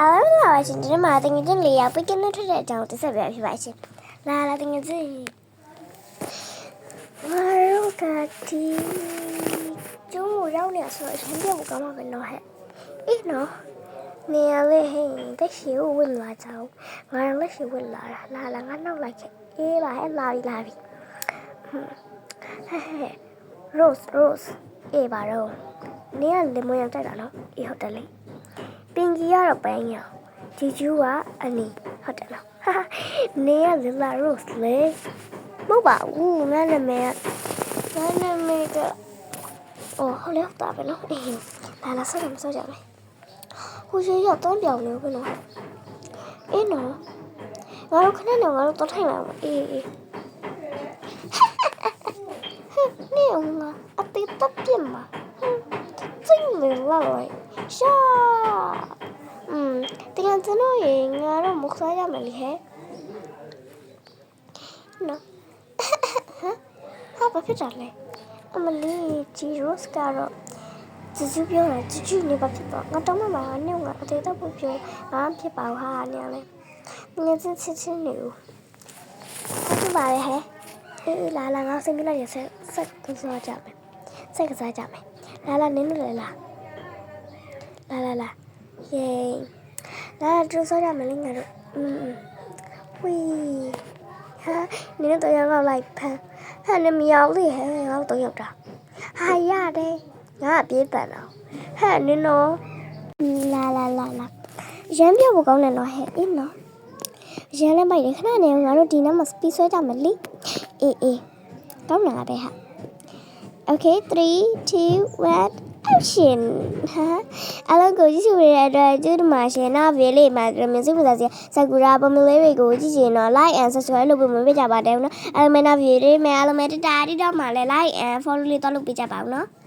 အားလုံးပါရှင်ဒီမှာတင်ငင်းလေးရောက်ပြီးကင်းနေထွက်တဲ့အကြောင်းတစ်ဆက်ပြဖြစ်ပါရှင်လာတင်ငင်းစီငါတို့ကဒီကျုံးကိုရောက်နေဆိုအရှင်ပြတ်ကိုကောင်းမှာပဲနော်ဟဲ့အေးနော်နေရလေဟင်းတက်ရှိကိုဝင်လာကြအောင်ငါလည်းရှိဝင်လာလာငါနောက်လိုက်ခဲ့အေးလာဟဲ့လာပြီဟဲ့ Rose အေးပါတော့နေရလေမွေးရောက်ကြတာနော်အေးဟုတ်တယ်လေပင်ကြီးကတော့ပန်းရအောင်ဂျီဂျူးကအနီဟုတ်တယ်နော်နေရလလာ Rose လေမဟုတ်ပါဘူးငါနာမည်ကအော်ဟုတ်လေဟုတ်တာပဲနော်အေးလာဆောကြမယ်ဟိုရှိရောက်တော့ပြောင်းနေဘူးနော်အေးနော်ငါတို့ခဏနေငါတို့တော့ထိုင်လာအေးနေအောင်လားအတေးတပ်ပြမှာ真没了喂，啥？这样子弄人啊，让木材家没厉害。喏，哈，把皮扎嘞，我们哩鸡肉是干了，自己表来，自己你把皮包，我当妈妈你我这都不表，俺皮包哈你嘞，你这吃牛，我就把嘞嘿，来，我身边那也是个啥家没，这个啥家没。လာနင်းလို့လာယေလာကျဆိုရမလေးငါတို့ဝီဟာနင်းတော့ရောက်လိုက်ဖန်ဟာနမရောက်လေဟဲ့ငါတော့ရောက်တာဟာရတယ်ငါပြေးတန်တော့ဟဲ့နင်းတော့လာရမ်းပြောဖို့ကောင်းတယ်နော်ဟဲ့အင်းနော်ရမ်းလည်းမိုက်တယ်ခဏနေငါတို့ဒီနားမှာစပီးဆွဲကြမလိအေးကောင်းတာပဲဟာOkay, 3, 2, 1, action! အားလုံးကိုကြည့်ရှုနေတဲ့အတွက်ကျေးဇူးတင်ပါတယ်။နောက်ဗီဒီယိုလေးမှာmusic ပစာစီဆာကူရာပုံမျိုးလေးတွေကိုကြည့်ချင်တော့ like and subscribe လုပ်ဖို့မမေ့ကြပါနဲ့နော်။အားလုံးနောက်ဗီဒီယိုလေးမှာအားလုံးတတားတီတော့မှလည်း like and follow လေးတော့လုပ်ပေးကြပါဦးနော်။